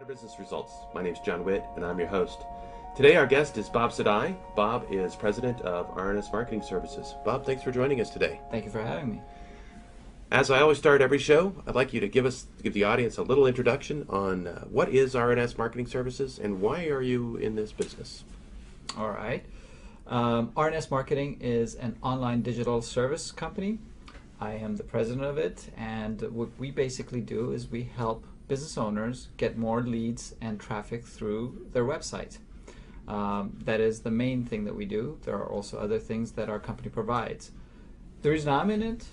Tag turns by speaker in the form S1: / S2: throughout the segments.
S1: Better Business Results. My name is John Whitt, and I'm your host. Today, our guest is Bob Saadai. Bob is president of R&S Marketing Services. Bob, thanks for joining us today.
S2: Thank you for having me.
S1: As I always start every show, I'd like you to give the audience a little introduction on what is R&S Marketing Services and why are you in this business?
S2: All right. R&S Marketing is an online digital service company. I am the president of it, and what we basically do is we help business owners get more leads and traffic through their website. That is the main thing that we do. There are also other things that our company provides. The reason I'm in it,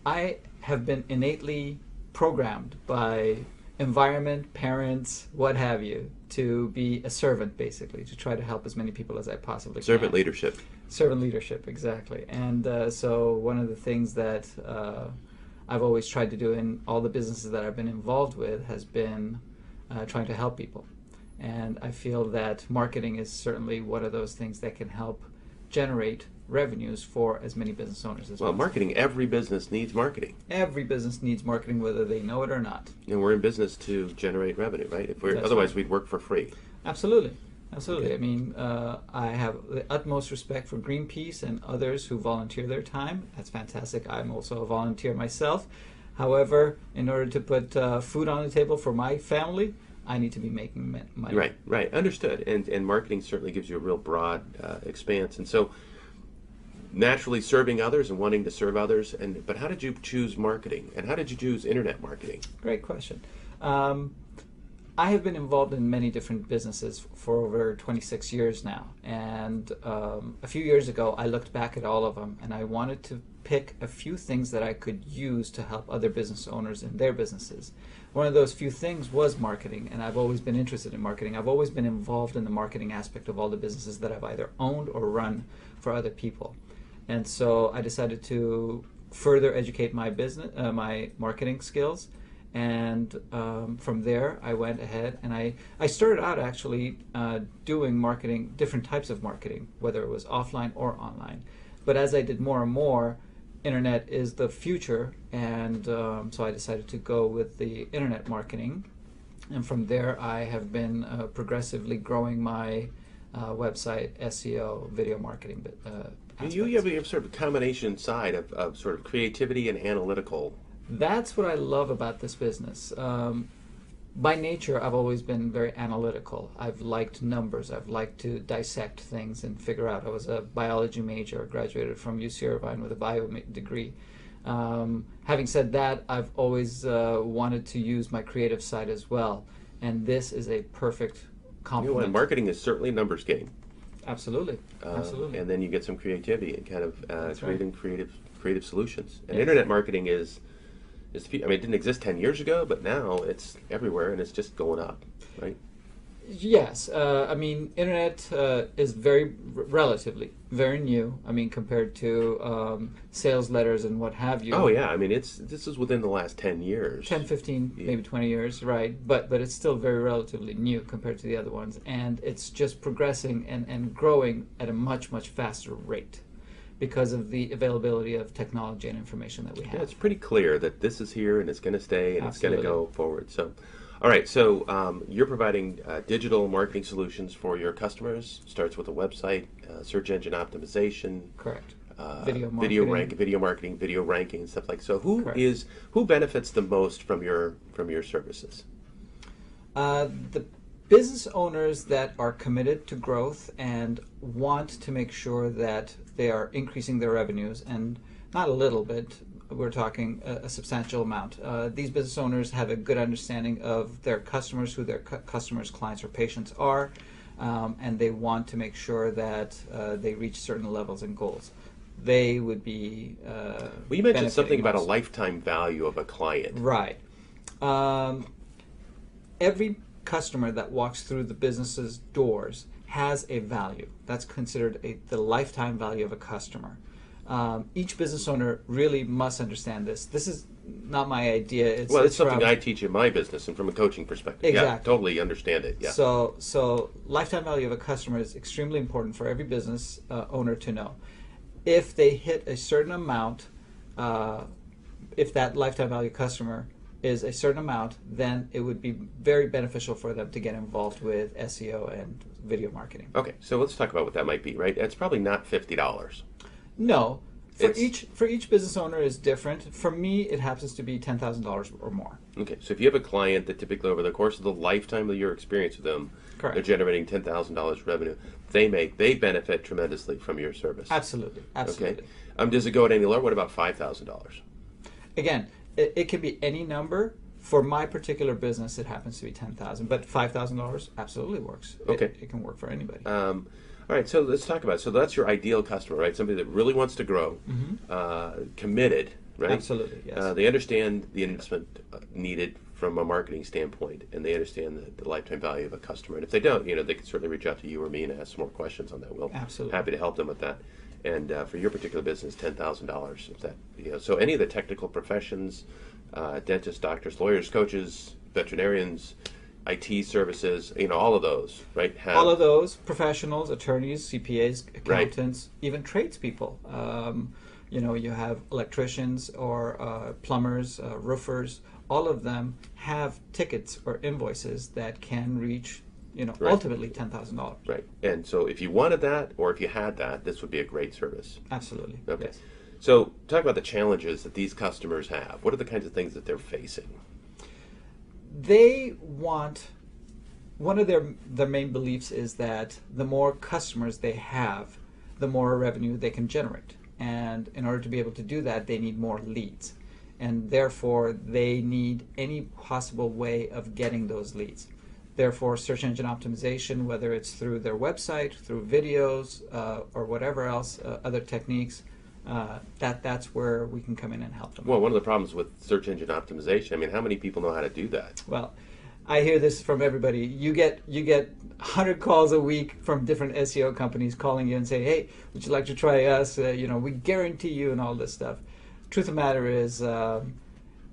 S2: I have been innately programmed by environment, parents, what have you, to be a servant, basically, to try to help as many people as I possibly can.
S1: Servant leadership.
S2: Servant leadership, exactly. And so one of the things that I've always tried to do in all the businesses that I've been involved with has been trying to help people. And I feel that marketing is certainly one of those things that can help generate revenues for as many business owners as
S1: Well,
S2: possible.
S1: marketing, every business needs marketing.
S2: Every business needs marketing, whether they know it or not.
S1: And we're in business to generate revenue, right? Otherwise,
S2: right.
S1: we'd work for free.
S2: Absolutely. Absolutely.
S1: Okay.
S2: I mean, I have the utmost respect for Greenpeace and others who volunteer their time. That's fantastic. I'm also a volunteer myself. However, in order to put food on the table for my family, I need to be making money.
S1: Right. Understood. And marketing certainly gives you a real broad expanse. And so, naturally serving others and wanting to serve others. But how did you choose marketing? And how did you choose internet marketing?
S2: Great question. I have been involved in many different businesses for over 26 years now. And a few years ago, I looked back at all of them, and I wanted to pick a few things that I could use to help other business owners in their businesses. One of those few things was marketing, and I've always been interested in marketing. I've always been involved in the marketing aspect of all the businesses that I've either owned or run for other people. And so I decided to further educate my business, my marketing skills. And from there, I went ahead and I started out actually doing marketing, different types of marketing, whether it was offline or online. But as I did more and more, internet is the future, and so I decided to go with the internet marketing. And from there, I have been progressively growing my website, SEO, video marketing aspects.
S1: You have sort of a combination side of sort of creativity and analytical.
S2: That's what I love about this business. By nature, I've always been very analytical. I've liked numbers. I've liked to dissect things and figure out. I was a biology major, graduated from UC Irvine with a bio degree. Having said that, I've always wanted to use my creative side as well. And this is a perfect complement.
S1: And marketing is certainly a numbers game.
S2: Absolutely. Absolutely.
S1: And then you get some creativity and kind of creating creative solutions. And
S2: Yes.
S1: internet marketing is it didn't exist 10 years ago, but now it's everywhere and it's just going up, right?
S2: Yes. I mean, internet is relatively very new. I mean, compared to sales letters and what have you.
S1: Oh, yeah. I mean, this is within the last 10 years.
S2: 10, 15, maybe 20 years, right? But it's still very relatively new compared to the other ones. And it's just progressing and growing at a much, much faster rate because of the availability of technology and information that we have.
S1: Yeah, it's pretty clear that this is here and it's going to stay and
S2: Absolutely.
S1: it's going to go forward. So, all right. So you're providing digital marketing solutions for your customers. Starts with a website, search engine optimization.
S2: Correct.
S1: Video marketing, video ranking, and stuff like so. Who benefits the most from your services?
S2: The business owners that are committed to growth and want to make sure that they are increasing their revenues, and not a little bit, we're talking a substantial amount. These business owners have a good understanding of their customers, who their customers, clients, or patients are, and they want to make sure that they reach certain levels and goals. They would be
S1: Well, you mentioned something about a
S2: most.
S1: lifetime value of a client.
S2: Right. Every customer that walks through the business's doors has a value. That's considered the lifetime value of a customer. Each business owner really must understand this. This is not my idea.
S1: It's something I teach in my business and from a coaching perspective.
S2: Exactly.
S1: Yeah, totally understand it. Yeah.
S2: So lifetime value of a customer is extremely important for every business owner to know. If they hit a certain amount, if that lifetime value customer is a certain amount, then it would be very beneficial for them to get involved with SEO and video marketing.
S1: Okay, so let's talk about what that might be, right? It's probably not $50.
S2: No, for
S1: It's-
S2: each business owner is different. For me, it happens to be $10,000 or more.
S1: Okay, so if you have a client that typically over the course of the lifetime of your experience with them,
S2: Correct.
S1: they're generating $10,000 revenue, they benefit tremendously from your service.
S2: Absolutely, absolutely.
S1: Okay. Does it go at any lower? What about $5,000?
S2: Again, it can be any number. For my particular business, it happens to be $10,000, but $5,000 absolutely works.
S1: Okay.
S2: It can work for anybody.
S1: All right, so let's talk about it. So that's your ideal customer, right? Somebody that really wants to grow, committed, right?
S2: Absolutely, yes.
S1: They understand the investment needed from a marketing standpoint, and they understand the lifetime value of a customer. And if they don't, they can certainly reach out to you or me and ask some more questions on that. We'll
S2: Absolutely.
S1: happy to help them with that. And for your particular business, $10,000. If that, so any of the technical professions, dentists, doctors, lawyers, coaches, veterinarians, IT services, all of those, right?
S2: All of those professionals, attorneys, CPAs, accountants, even tradespeople. You have electricians or plumbers, roofers. All of them have tickets or invoices that can reach, ultimately $10,000.
S1: Right. And so if you wanted that, or if you had that, this would be a great service.
S2: Absolutely.
S1: Okay.
S2: Yes.
S1: So talk about the challenges that these customers have. What are the kinds of things that they're facing?
S2: They want, one of their main beliefs is that the more customers they have, the more revenue they can generate. And in order to be able to do that, they need more leads. And therefore, they need any possible way of getting those leads. Therefore, search engine optimization, whether it's through their website, through videos, or whatever else, other techniques, that's where we can come in and help them.
S1: Well, one of the problems with search engine optimization, how many people know how to do that?
S2: Well, I hear this from everybody. You get 100 calls a week from different SEO companies calling you and saying, "Hey, would you like to try us? We guarantee you," and all this stuff. Truth of the matter is,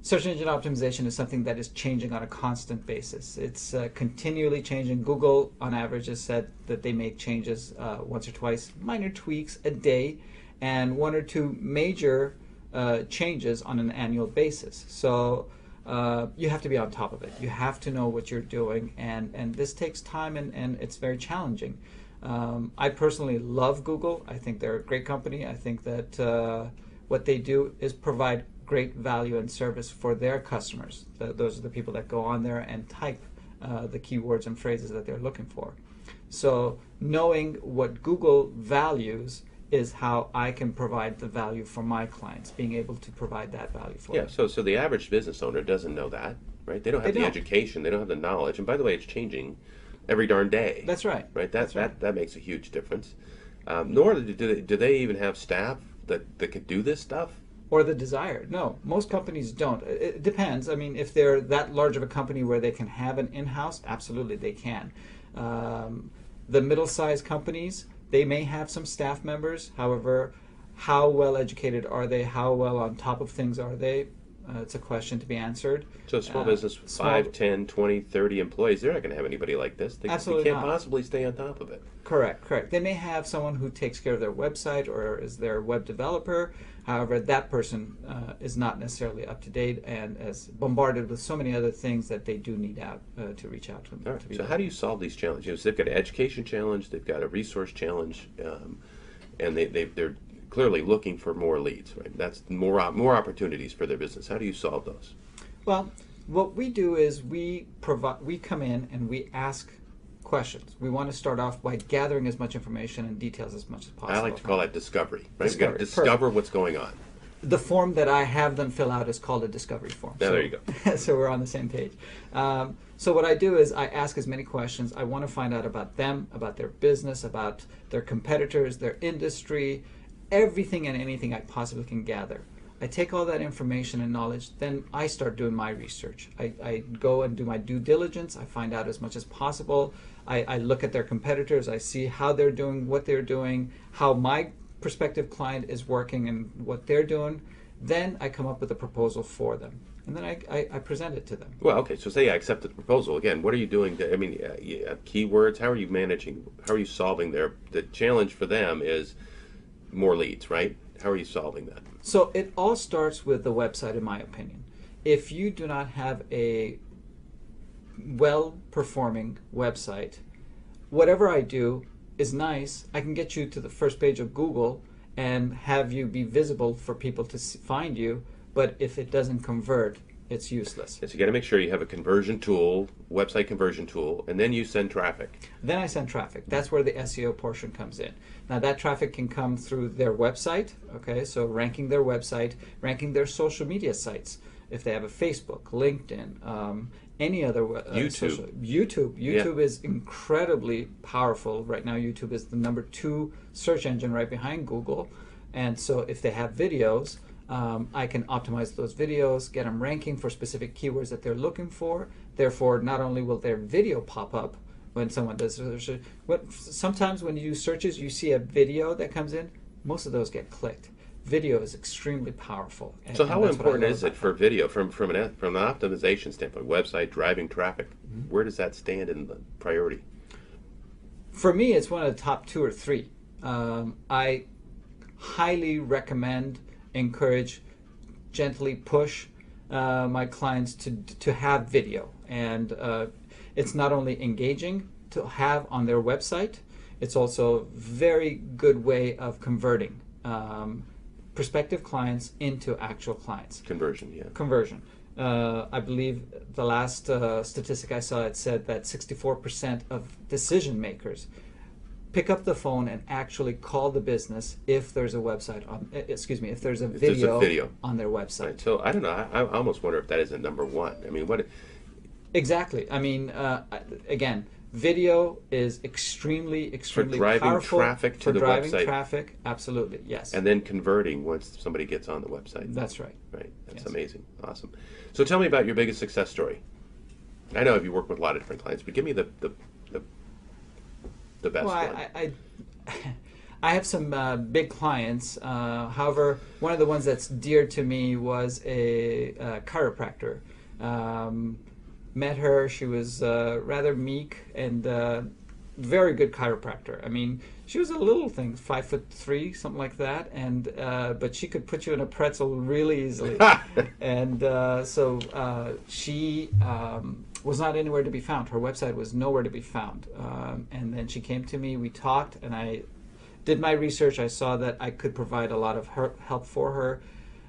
S2: search engine optimization is something that is changing on a constant basis. It's continually changing. Google, on average, has said that they make changes once or twice, minor tweaks a day, and one or two major changes on an annual basis. So you have to be on top of it. You have to know what you're doing, and this takes time, and it's very challenging. I personally love Google. I think they're a great company. I think that what they do is provide great value and service for their customers. Those are the people that go on there and type the keywords and phrases that they're looking for. So knowing what Google values is how I can provide the value for my clients, being able to provide that value for them.
S1: Yeah, so the average business owner doesn't know that, right? They don't have the education, they don't have the knowledge, and by the way, it's changing every darn day.
S2: That's right.
S1: Right. That makes a huge difference. Nor do they even have staff that could do this stuff.
S2: Or the desire. No, most companies don't. It depends. If they're that large of a company where they can have an in-house, absolutely they can. The middle-sized companies, they may have some staff members. However, how well educated are they? How well on top of things are they? It's a question to be answered.
S1: So small business, 5, 10, 20, 30 employees, they're not going to have anybody like this. They can't possibly stay on top of it.
S2: Correct. They may have someone who takes care of their website or is their web developer. However, that person is not necessarily up to date and is bombarded with so many other things that they do need to reach out to them.
S1: All right. So how do you solve these challenges? They've got an education challenge, they've got a resource challenge, and they're clearly looking for more leads, right? That's more opportunities for their business. How do you solve those?
S2: Well, what we do is we come in and we ask questions. We want to start off by gathering as much information and details as much as possible.
S1: I like to call that discovery, right?
S2: Discovery,
S1: You've got to discover what's going on.
S2: The form that I have them fill out is called a discovery form.
S1: Now, there you go.
S2: So we're on the same page. So what I do is I ask as many questions. I want to find out about them, about their business, about their competitors, their industry, everything and anything I possibly can gather. I take all that information and knowledge, then I start doing my research. I go and do my due diligence. I find out as much as possible. I look at their competitors. I see how they're doing, what they're doing, how my prospective client is working and what they're doing. Then I come up with a proposal for them. And then I present it to them.
S1: Well, okay, so say I accept the proposal. Again, what are you doing? Keywords, how are you managing, how are you solving the challenge for them is more leads, right? How are you solving that?
S2: So it all starts with the website, in my opinion. if you do not have a well-performing website, whatever I do is nice. I can get you to the first page of Google and have you be visible for people to find you, but if it doesn't convert, it's useless.
S1: So you got to make sure you have a conversion tool, website conversion tool, and then you send traffic.
S2: Then I send traffic. That's where the SEO portion comes in. Now that traffic can come through their website, okay, so ranking their website, ranking their social media sites. If they have a Facebook, LinkedIn, any other YouTube is incredibly powerful. Right now YouTube is the #2 search engine right behind Google. And so if they have videos, I can optimize those videos, get them ranking for specific keywords that they're looking for. Therefore, not only will their video pop up when someone does search, sometimes when you do searches, you see a video that comes in. Most of those get clicked. Video is extremely powerful.
S1: So how important is it for video from an optimization standpoint, website driving traffic? Where does that stand in the priority?
S2: For me, it's one of the top 2 or 3. I highly recommend, encourage, gently push my clients to have video. And it's not only engaging to have on their website, it's also a very good way of converting prospective clients into actual clients.
S1: Conversion, yeah.
S2: Conversion. I believe the last statistic I saw, it said that 64% of decision makers pick up the phone and actually call the business if there's a website on, if there's a video on their website.
S1: Right. So I don't know, I almost wonder if that is a #1. I mean, what?
S2: Exactly. I mean, again, video is extremely
S1: for driving
S2: powerful
S1: traffic to
S2: for
S1: the
S2: driving
S1: website.
S2: traffic. Absolutely, yes.
S1: And then converting once somebody gets on the website.
S2: That's right.
S1: Right. That's
S2: Yes.
S1: amazing. Awesome. So tell me about your biggest success story. I know you work with a lot of different clients, but give me the best
S2: Well,
S1: one.
S2: I have some big clients. However, one of the ones that's dear to me was a chiropractor. Met her. She was rather meek and very good chiropractor. I mean, she was a little thing, 5'3", something like that, and but she could put you in a pretzel really easily. And so she was not anywhere to be found. Her website was nowhere to be found. And then she came to me. We talked, and I did my research. I saw that I could provide a lot of help for her.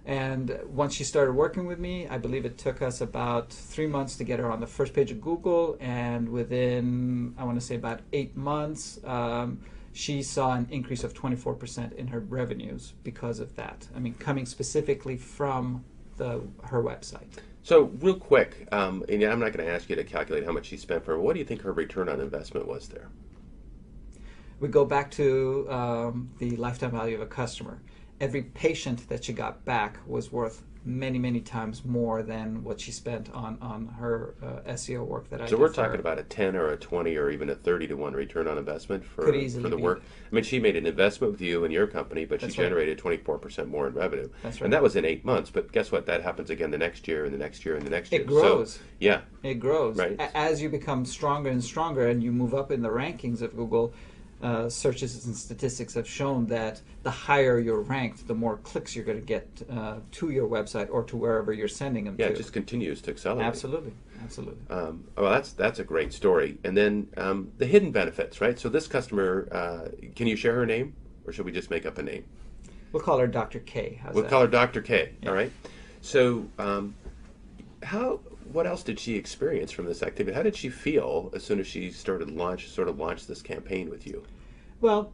S2: And once she started working with me, I believe it took us about 3 months to get her on the first page of Google. And within, I want to say about 8 months, she saw an increase of 24% in her revenues because of that. I mean, coming specifically from her website.
S1: So real quick, and I'm not going to ask you to calculate how much she spent for her. What do you think her return on investment was there?
S2: We go back to the lifetime value of a customer. Every patient that she got back was worth many, many times more than what she spent on her SEO work that I did.
S1: So we're
S2: for her.
S1: talking about a 10 or a 20 or even a 30 to 1 return on investment for
S2: Could easily
S1: the
S2: be.
S1: work. I mean, she made an investment with you and your company, but
S2: That's
S1: she
S2: right.
S1: generated 24% more in revenue.
S2: That's right.
S1: And that was in 8 months. But guess what? That happens again the next year and the next year and the next year.
S2: It grows.
S1: So, yeah.
S2: It grows.
S1: Right.
S2: As you become stronger and stronger and you move up in the rankings of Google, searches and statistics have shown that the higher you're ranked, the more clicks you're going to get to your website or to wherever you're sending them
S1: Yeah,
S2: to.
S1: it just continues to accelerate.
S2: Absolutely. Absolutely.
S1: Well, that's a great story. And then the hidden benefits, right? So this customer, can you share her name, or should we just make up a name?
S2: We'll call her Dr. K. How's
S1: We'll
S2: that?
S1: call her Dr. K.
S2: Yeah.
S1: All right. So, what else did she experience from this activity? How did she feel as soon as she launched this campaign with you?
S2: Well,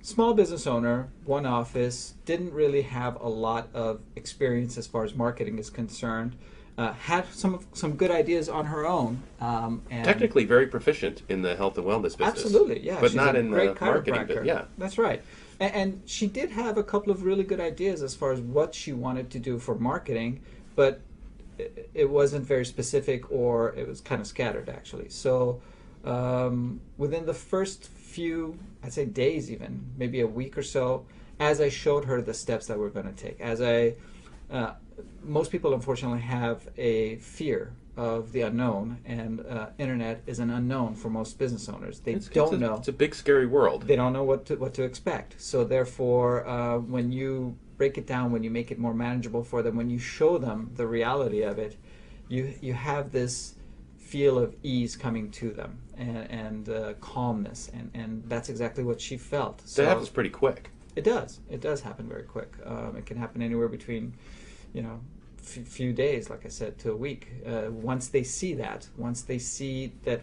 S2: small business owner, one office, didn't really have a lot of experience as far as marketing is concerned. Had some good ideas on her own. And
S1: Technically very proficient in the health and wellness business.
S2: absolutely, yeah.
S1: But
S2: she's
S1: not
S2: a
S1: in
S2: great
S1: the marketing
S2: chiropractor.
S1: Yeah.
S2: That's right. And she did have a couple of really good ideas as far as what she wanted to do for marketing, but it wasn't very specific, or it was kind of scattered, actually. So within the first few, I'd say days even, maybe a week or so, as I showed her the steps that we're going to take, most people unfortunately have a fear of the unknown, and internet is an unknown for most business owners. They don't know.
S1: It's a big, scary world.
S2: They don't know what to expect. So therefore, when you break it down, when you make it more manageable for them, when you show them the reality of it, you have this feel of ease coming to them, and calmness, and that's exactly what she felt.
S1: So that happens pretty quick.
S2: It does. It does happen very quick. It can happen anywhere between, few days, like I said, to a week. Once they see that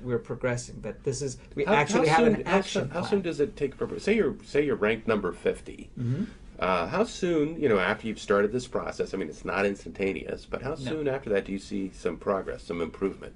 S2: we're progressing, that this is have an action plan.
S1: How soon does it take? Say you're ranked number 50.
S2: Mm-hmm.
S1: How soon, after you've started this process? I mean, it's not instantaneous, but how soon after that do you see some progress, some improvement?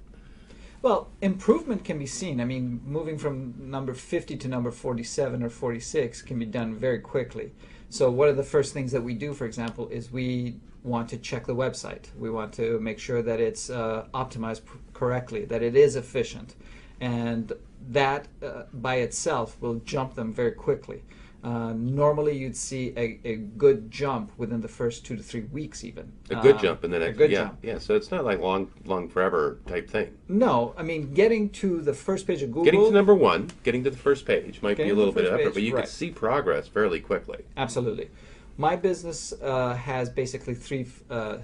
S2: Well, improvement can be seen. I mean, moving from number 50 to number 47 or 46 can be done very quickly. So one of the first things that we do, for example, is we want to check the website. We want to make sure that it's optimized correctly, that it is efficient. And that by itself will jump them very quickly. Normally you'd see a good jump within the first 2 to 3 weeks even.
S1: A good jump in the next,
S2: jump.
S1: Yeah, so it's not like long forever type thing.
S2: No, I mean, getting to the first page of Google.
S1: Getting to number 1, getting to the first page might be a little bit of effort, but you
S2: right.
S1: can see progress fairly quickly.
S2: Absolutely. My business has basically 3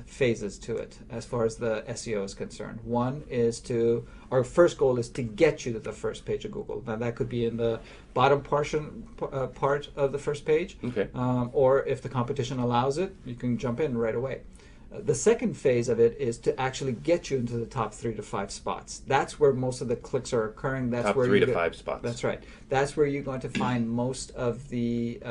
S2: phases to it as far as the SEO is concerned. One is our first goal is to get you to the first page of Google. Now that could be in the bottom part of the first page,
S1: okay.
S2: Or if the competition allows it, you can jump in right away. The second phase of it is to actually get you into the top 3 to 5 spots. That's where most of the clicks are occurring. That's
S1: top
S2: where
S1: 3 to 5 spots.
S2: That's right. That's where you're going to find most of the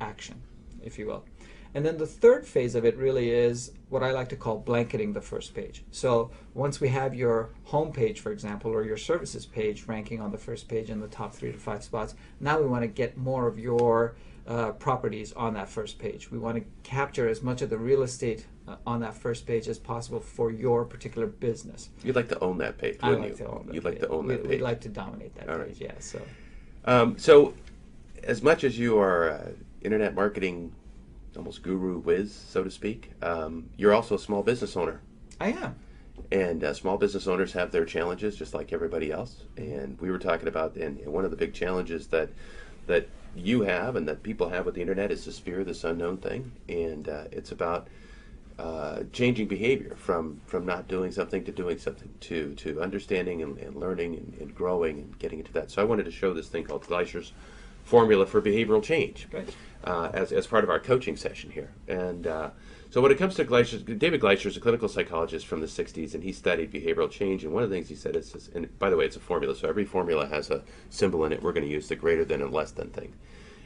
S2: action, if you will. And then the third phase of it really is what I like to call blanketing the first page. So once we have your home page, for example, or your services page ranking on the first page in the top 3 to 5 spots, now we want to get more of your properties on that first page. We want to capture as much of the real estate on that first page as possible for your particular business.
S1: You'd like to own that page, wouldn't you? You'd like to own that page.
S2: We'd like to dominate that
S1: All
S2: page,
S1: right.
S2: yeah. So,
S1: so as much as you are internet marketing almost guru whiz, so to speak, you're also a small business owner.
S2: I am.
S1: And small business owners have their challenges just like everybody else. And we were talking about, and one of the big challenges that you have and that people have with the internet is this fear of this unknown thing. And it's about changing behavior from not doing something to doing something, to understanding and learning and growing and getting into that. So I wanted to show this thing called Gleicher's formula for behavioral change.
S2: Great.
S1: As part of our coaching session here. And so when it comes to Gleicher, David Gleicher is a clinical psychologist from the 60s, and he studied behavioral change. And one of the things he said is, and by the way, it's a formula, so every formula has a symbol in it. We're going to use the greater than and less than thing.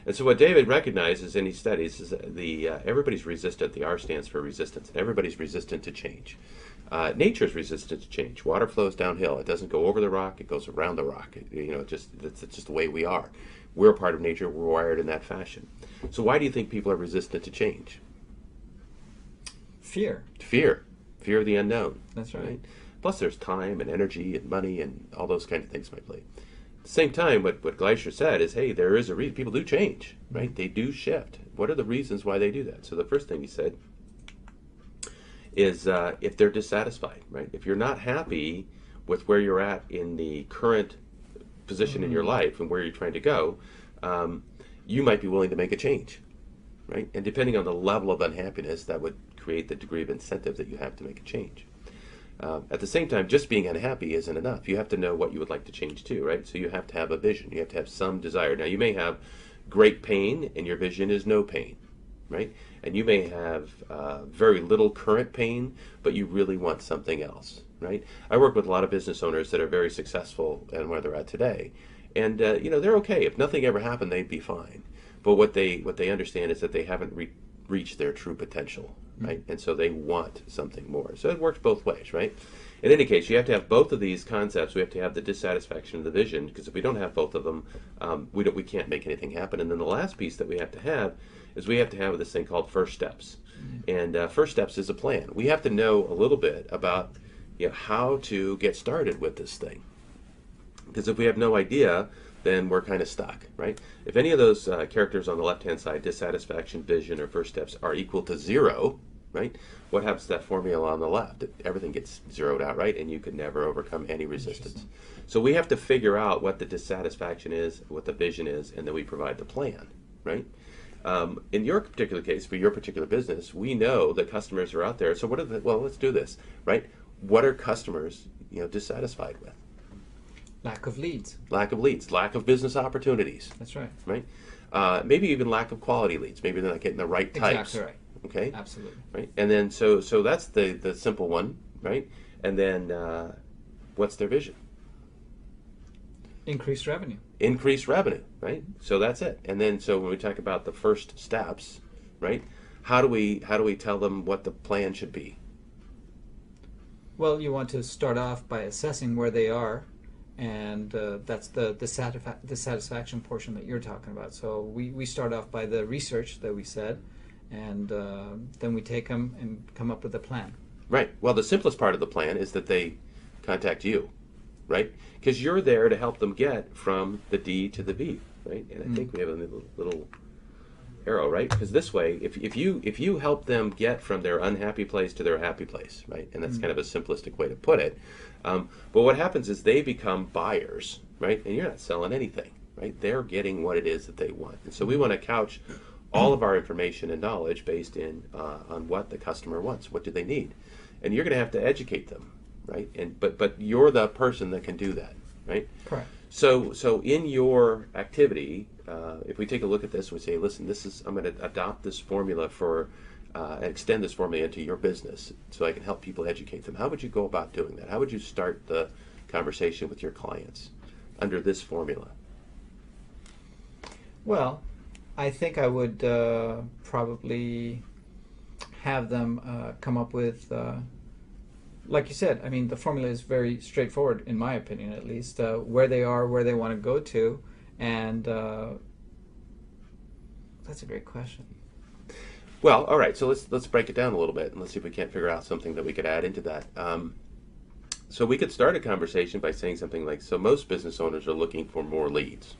S1: And so what David recognizes in his studies is that everybody's resistant. The R stands for resistance, and everybody's resistant to change. Nature's resistant to change. Water flows downhill. It doesn't go over the rock. It goes around the rock. It's just the way we are. We're a part of nature. We're wired in that fashion. So why do you think people are resistant to change?
S2: Fear.
S1: Fear of the unknown.
S2: That's right.
S1: Plus there's time and energy and money and all those kind of things might play. At the same time, what Gleicher said is, hey, there is a reason. People do change, right? They do shift. What are the reasons why they do that? So the first thing he said is if they're dissatisfied, right? If you're not happy with where you're at in the current position in your life and where you're trying to go, you might be willing to make a change, right? And depending on the level of unhappiness, that would create the degree of incentive that you have to make a change. At the same time, just being unhappy isn't enough. You have to know what you would like to change too, right? So you have to have a vision. You have to have some desire. Now, you may have great pain and your vision is no pain, right? And you may have very little current pain, but you really want something else, right? I work with a lot of business owners that are very successful and where they're at today. And they're okay. If nothing ever happened, they'd be fine. But what they understand is that they haven't reached their true potential, right? And so they want something more. So it works both ways, right? In any case, you have to have both of these concepts. We have to have the dissatisfaction of the vision, because if we don't have both of them, we can't make anything happen. And then the last piece that we have to have is we have to have this thing called first steps. And first steps is a plan. We have to know a little bit about how to get started with this thing. Because if we have no idea, then we're kind of stuck, right? If any of those characters on the left-hand side, dissatisfaction, vision, or first steps, are equal to 0, right? What happens to that formula on the left? Everything gets zeroed out, right? And you can never overcome any resistance. So we have to figure out what the dissatisfaction is, what the vision is, and then we provide the plan, right? In your particular case, for your particular business, we know that customers are out there. So what are well, let's do this, right? What are customers, dissatisfied with?
S2: Lack of leads.
S1: Lack of leads, lack of business opportunities,
S2: That's right.
S1: right? Maybe even lack of quality leads. Maybe they're not getting the right types.
S2: Exactly right.
S1: Okay.
S2: Absolutely.
S1: Right. And then so that's the simple one, right? And then what's their vision?
S2: Increased revenue.
S1: Increased revenue, right? So that's it. And then so when we talk about the first steps, right? How do we tell them what the plan should be?
S2: Well, you want to start off by assessing where they are, and that's the satisfaction portion that you're talking about. So we start off by the research that we said, and then we take them and come up with a plan.
S1: Right. Well, the simplest part of the plan is that they contact you, right? Because you're there to help them get from the D to the V, right? And I think we have a little arrow, right? Because this way, if you help them get from their unhappy place to their happy place, right? And that's kind of a simplistic way to put it. But what happens is they become buyers, right? And you're not selling anything, right? They're getting what it is that they want. And so we want to couch all of our information and knowledge based on what the customer wants. What do they need? And you're going to have to educate them, right? And but you're the person that can do that, right?
S2: Correct.
S1: So in your activity, if we take a look at this, we say, listen, I'm going to adopt this formula and extend this formula into your business so I can help people educate them. How would you go about doing that? How would you start the conversation with your clients under this formula?
S2: Well, I think I would probably have them come up with, like you said, I mean, the formula is very straightforward, in my opinion at least, where they are, where they want to go to, and that's a great question.
S1: Well, all right, so let's break it down a little bit, and let's see if we can't figure out something that we could add into that. So we could start a conversation by saying something like, so most business owners are looking for more leads,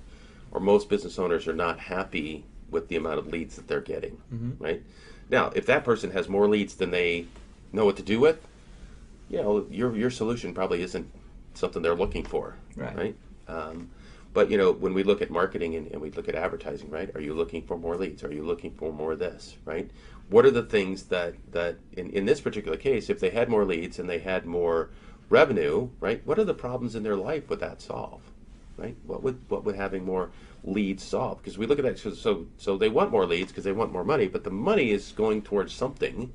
S1: or most business owners are not happy with the amount of leads that they're getting, right? Now, if that person has more leads than they know what to do with, your solution probably isn't something they're looking for, right? But when we look at marketing and we look at advertising, right? Are you looking for more leads? Are you looking for more of this, right? What are the things that in this particular case, if they had more leads and they had more revenue, right? What are the problems in their life would that solve, right? What would having more leads solve? Because we look at that, so they want more leads because they want more money, but the money is going towards something,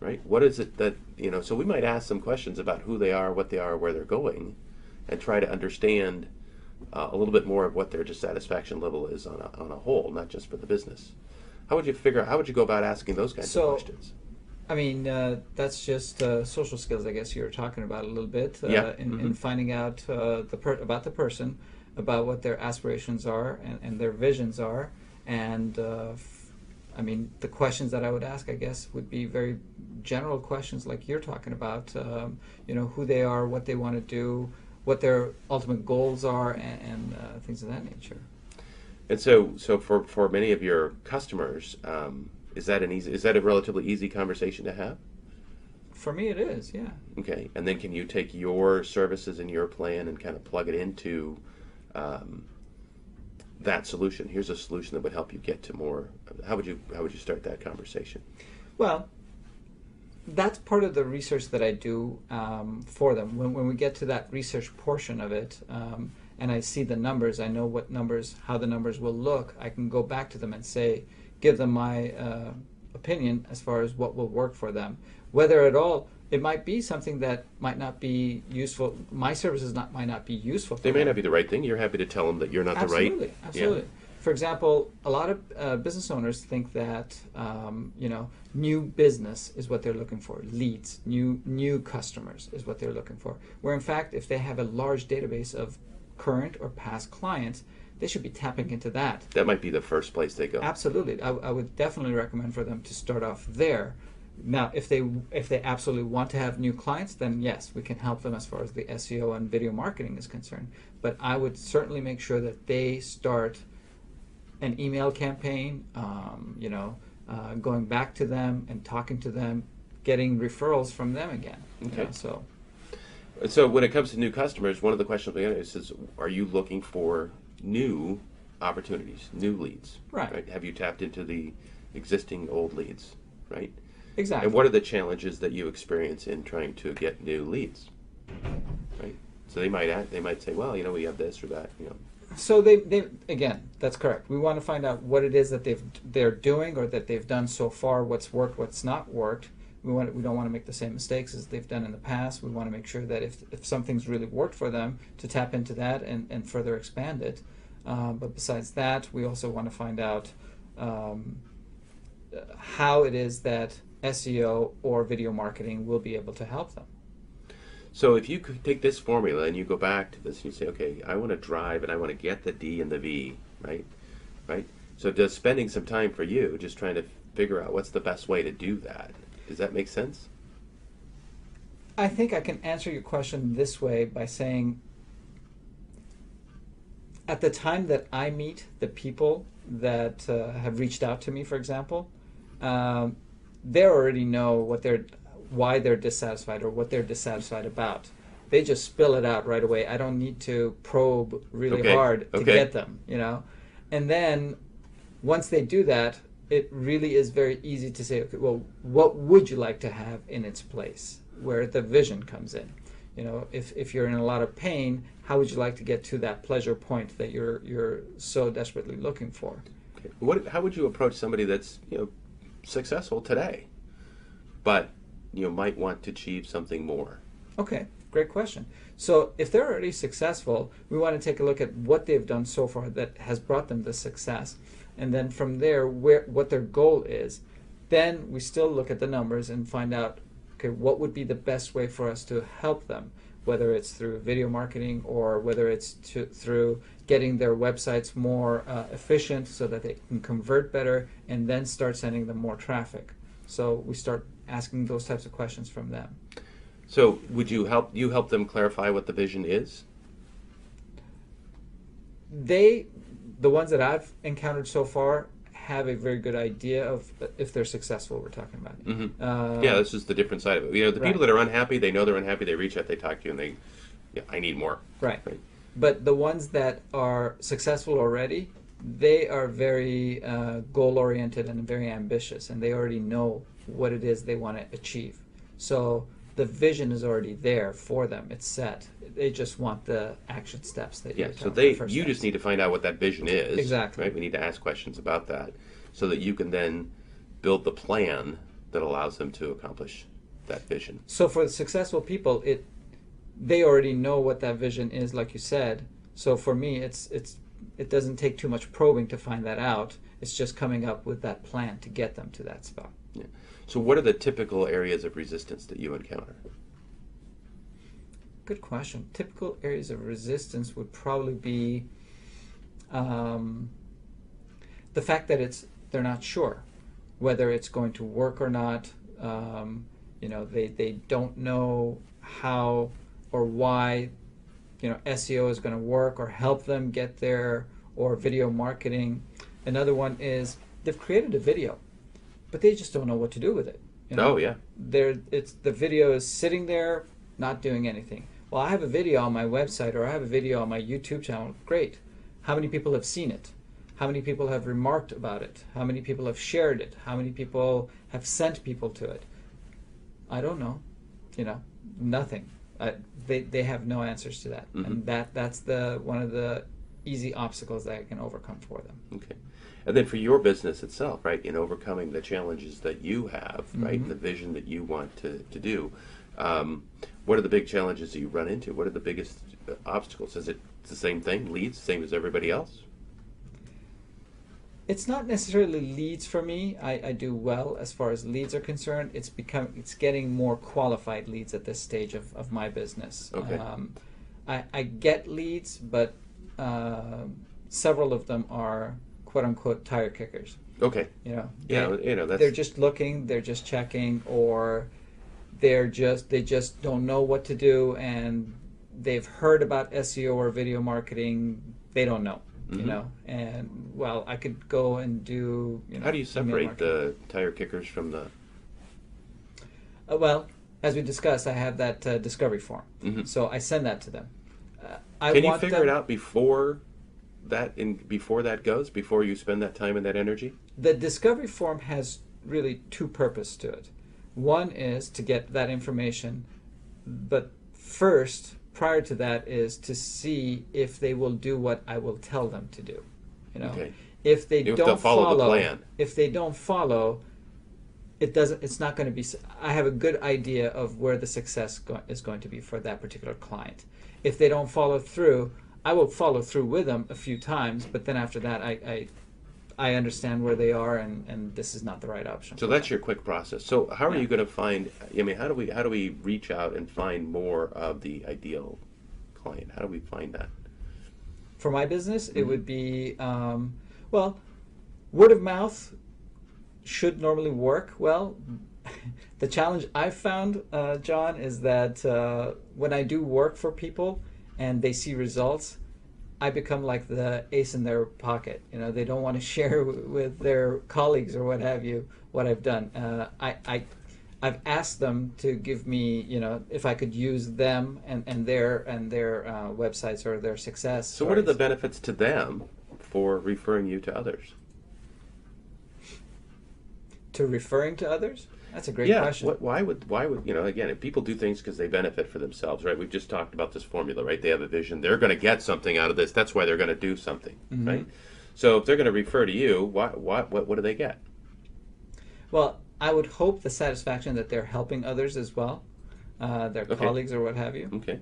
S1: right? What is it that, so we might ask some questions about who they are, what they are, where they're going, and try to understand a little bit more of what their dissatisfaction level is on a whole, not just for the business. How would you go about asking those kinds of questions?
S2: I mean, that's just social skills, I guess you were talking about a little bit, in finding out about the person, about what their aspirations are and their visions are, and I mean, the questions that I would ask, I guess, would be very general questions like you're talking about, who they are, what they want to do, what their ultimate goals are, and things of that nature.
S1: And so for many of your customers, is that a relatively easy conversation to have?
S2: For me, it is, yeah.
S1: Okay, and then can you take your services and your plan and kind of plug it into that solution? Here's a solution that would help you get to more. How would you start that conversation? Well,
S2: that's part of the research that I do for them. When we get to that research portion of it, and I see the numbers, I know how the numbers will look, I can go back to them and give them my opinion as far as what will work for them. Whether at all, it might be something that might not be useful. My services might not be useful for them.
S1: They may not be the right thing. You're happy to tell them that you're not the right.
S2: Absolutely. Yeah. For example, a lot of business owners think that new business is what they're looking for, leads, new customers is what they're looking for. Where in fact, if they have a large database of current or past clients, they should be tapping into that.
S1: That might be the first place they go.
S2: Absolutely, I would definitely recommend for them to start off there. Now, if they absolutely want to have new clients, then yes, we can help them as far as the SEO and video marketing is concerned. But I would certainly make sure that they start an email campaign, going back to them and talking to them, getting referrals from them again.
S1: Okay.
S2: So
S1: when it comes to new customers, one of the questions we get is, are you looking for new opportunities, new leads.
S2: Right.
S1: Have you tapped into the existing old leads, right?
S2: Exactly.
S1: And what are the challenges that you experience in trying to get new leads, right? So they might say, well, we have this or that,
S2: So they again, that's correct. We want to find out what it is that they're doing or that they've done so far, what's worked, what's not worked. We don't want to make the same mistakes as they've done in the past. We want to make sure that if something's really worked for them, to tap into that and further expand it. But besides that, we also want to find out how it is that SEO or video marketing will be able to help them.
S1: So if you could take this formula and you go back to this and you say, okay, I want to drive and I want to get the D and the V, right? So does spending some time for you just trying to figure out what's the best way to do that? Does that make sense?
S2: I think I can answer your question this way by saying, at the time that I meet the people that have reached out to me, for example, they already know why they're dissatisfied or what they're dissatisfied about. They just spill it out right away. I don't need to probe really hard to get them, And then once they do that, it really is very easy to say, okay, well, what would you like to have in its place? Where the vision comes in. If you're in a lot of pain, how would you like to get to that pleasure point that you're so desperately looking for?
S1: Okay. How would you approach somebody that's successful today, but might want to achieve something more?
S2: Okay, great question. So if they're already successful, we want to take a look at what they've done so far that has brought them the success, and then from there, what their goal is. Then we still look at the numbers and find out, okay, what would be the best way for us to help them, whether it's through video marketing or whether it's through getting their websites more efficient so that they can convert better, and then start sending them more traffic. So we start asking those types of questions from them.
S1: So would you help them clarify what the vision is?
S2: The ones that I've encountered so far have a very good idea of if they're successful, we're talking about.
S1: Mm-hmm. Yeah, this is the different side of it. The people that are unhappy, they know they're unhappy, they reach out, they talk to you, and I need more.
S2: Right. But the ones that are successful already, they are very goal-oriented and very ambitious, and they already know what it is they want to achieve. So the vision is already there for them. It's set. They just want the action steps that
S1: you just need to find out what that vision is.
S2: Exactly.
S1: Right? We need to ask questions about that so that you can then build the plan that allows them to accomplish that vision.
S2: So for the successful people, they already know what that vision is, like you said. So for me, it doesn't take too much probing to find that out. It's just coming up with that plan to get them to that spot.
S1: Yeah. So what are the typical areas of resistance that you encounter?
S2: Good question. Typical areas of resistance would probably be the fact that they're not sure whether it's going to work or not. They don't know how or why SEO is going to work or help them get there, or video marketing. Another one is they've created a video, but they just don't know what to do with it.
S1: Oh yeah.
S2: The video is sitting there, not doing anything. Well, I have a video on my website, or I have a video on my YouTube channel. Great. How many people have seen it? How many people have remarked about it? How many people have shared it? How many people have sent people to it? I don't know. Nothing. They have no answers to that. Mm-hmm. And that's one of the easy obstacles that I can overcome for them.
S1: Okay. And then for your business itself, right, in overcoming the challenges that you have, right,
S2: Mm-hmm.
S1: the vision that you want to do, what are the big challenges that you run into? What are the biggest obstacles? Is it the same thing, leads, same as everybody else?
S2: It's not necessarily leads for me. I do well as far as leads are concerned. It's getting more qualified leads at this stage of my business.
S1: Okay.
S2: I get leads, but several of them are quote unquote tire kickers.
S1: Okay.
S2: They're just looking, they're just checking, or they just don't know what to do, and they've heard about SEO or video marketing. They don't know.
S1: Mm-hmm.
S2: And well, I could go and do.
S1: How do you separate the tire kickers from the?
S2: Well, as we discussed, I have that discovery form,
S1: Mm-hmm.
S2: so I send that to them.
S1: Can you figure it out before that in before you spend that time and that energy?
S2: The discovery form has really two purposes to it. One is to get that information, but first, prior to that, is to see if they will do what I will tell them to do.
S1: Okay.
S2: If they
S1: If
S2: don't
S1: they'll follow the plan.
S2: if they don't follow, it's not going to be. I have a good idea of where the success is going to be for that particular client. If they don't follow through, I will follow through with them a few times, but then after that, I understand where they are, and this is not the right option.
S1: So that's your quick process. So how are
S2: Yeah.
S1: you going to find? I mean, how do we reach out and find more of the ideal client? How do we find that?
S2: For my business, it would be well, word of mouth should normally work well. The challenge I've found, John, is that when I do work for people and they see results, I become like the ace in their pocket. They don't want to share with their colleagues or what have you what I've done. I've asked them to give me, if I could use them and their websites or their success.
S1: So what are the benefits to them for referring you to others?
S2: To referring to others? That's a great
S1: Yeah.
S2: question.
S1: Why would again, if people do things because they benefit for themselves, right? We've just talked about this formula, right? They have a vision. They're going to get something out of this. That's why they're going to do something, right? So if they're going to refer to you, what do they get?
S2: Well, I would hope the satisfaction that they're helping others as well, their colleagues or what have you.
S1: Okay.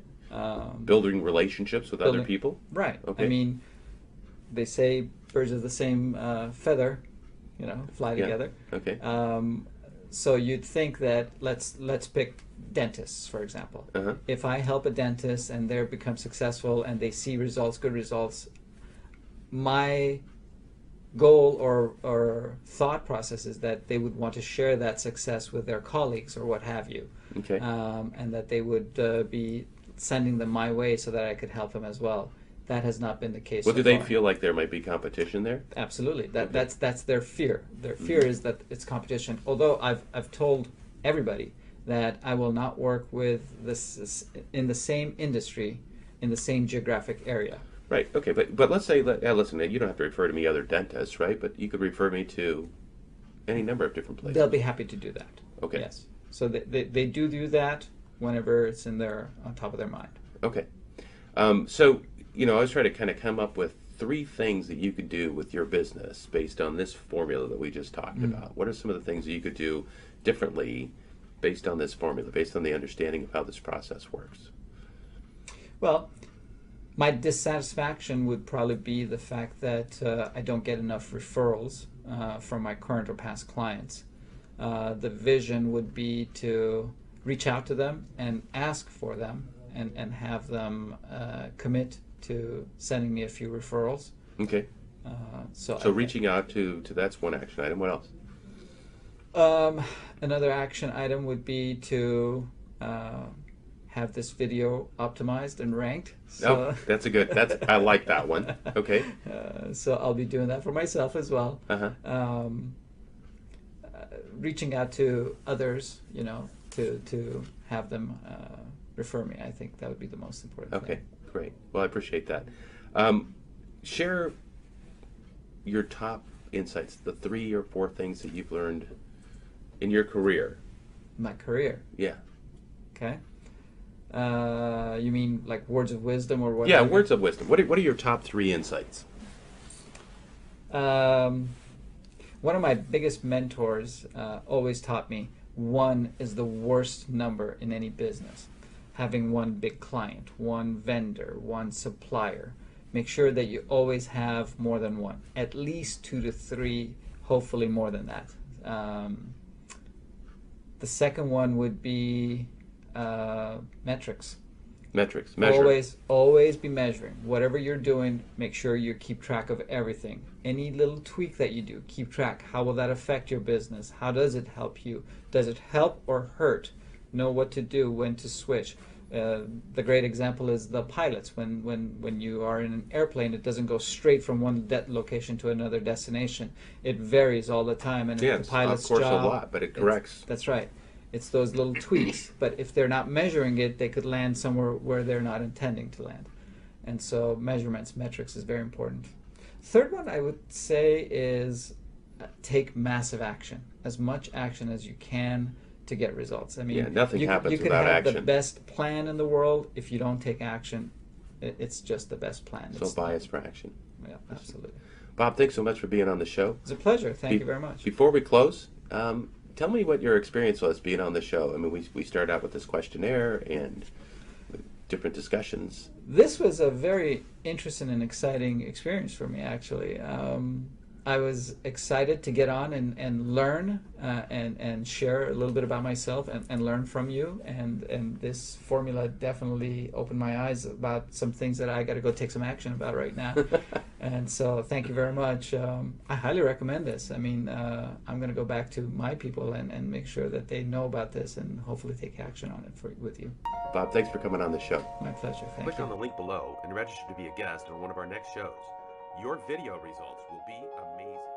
S1: Building relationships with other people.
S2: Right.
S1: Okay.
S2: I mean, they say birds of the same feather, fly together.
S1: Okay.
S2: So you'd think that let's pick dentists, for example. If I help a dentist and they become successful and they see results, good results, my goal or thought process is that they would want to share that success with their colleagues or what have you.
S1: Okay.
S2: And that they would be sending them my way so that I could help them as well. That has not been the case.
S1: Well,
S2: so
S1: do they
S2: far.
S1: feel like there might be competition there?
S2: Absolutely. That's their fear. Their fear is that it's competition. Although I've told everybody that I will not work with this in the same industry, in the same geographic area.
S1: Right. Okay. But let's say, listen, you don't have to refer to me other dentists, right? But you could refer me to any number of different places.
S2: They'll be happy to do that.
S1: Okay.
S2: Yes. So they do that whenever it's on top of their mind.
S1: Okay. So, I was trying to kind of come up with 3 things that you could do with your business based on this formula that we just talked about. What are some of the things that you could do differently based on this formula, based on the understanding of how this process works?
S2: Well, my dissatisfaction would probably be the fact that I don't get enough referrals from my current or past clients. The vision would be to reach out to them and ask for them and have them commit to sending me a few referrals.
S1: Okay.
S2: So
S1: reaching out to that's one action item. What else?
S2: Another action item would be to have this video optimized and ranked. So,
S1: that's a good. I like that one. Okay.
S2: So I'll be doing that for myself as well. Reaching out to others, to have them refer me. I think that would be the most important thing.
S1: Okay, great. Well, I appreciate that. Share your top insights, the 3 or 4 things that you've learned in your career.
S2: My career.
S1: Yeah.
S2: Okay. You mean like words of wisdom or what?
S1: Yeah, words of wisdom. What are your top 3 insights?
S2: One of my biggest mentors always taught me 1 is the worst number in any business. Having 1 big client, 1 vendor, 1 supplier. Make sure that you always have more than 1. At least 2 to 3, hopefully more than that. The second one would be metrics.
S1: Metrics. Measure.
S2: Always be measuring. Whatever you're doing, make sure you keep track of everything. Any little tweak that you do, keep track. How will that affect your business? How does it help you? Does it help or hurt? Know what to do, when to switch. The great example is the pilots. When you are in an airplane, it doesn't go straight from one location to another destination. It varies all the time, and
S1: Yes,
S2: the pilot's
S1: of course,
S2: job,
S1: a lot, but it corrects.
S2: That's right. It's those little tweaks. But if they're not measuring it, they could land somewhere where they're not intending to land. And so measurements, metrics is very important. Third one I would say is take massive action, as much action as you can to get results. I mean,
S1: Yeah, nothing happens
S2: you can
S1: without
S2: have the
S1: action.
S2: best plan in the world. If you don't take action, it's just the best plan.
S1: So bias for action.
S2: Yeah, absolutely.
S1: Bob, thanks so much for being on the show.
S2: It's a pleasure. Thank you very much.
S1: Before we close, tell me what your experience was being on the show. I mean, we started out with this questionnaire and different discussions.
S2: This was a very interesting and exciting experience for me, actually. I was excited to get on and learn and share a little bit about myself and learn from you. And this formula definitely opened my eyes about some things that I got to go take some action about right now. And so thank you very much. I highly recommend this. I mean, I'm going to go back to my people and make sure that they know about this and hopefully take action on it with you.
S1: Bob, thanks for coming on the show.
S2: My pleasure. Thank
S1: Click
S2: you.
S1: on the link below and register to be a guest on one of our next shows. Your video results will be amazing.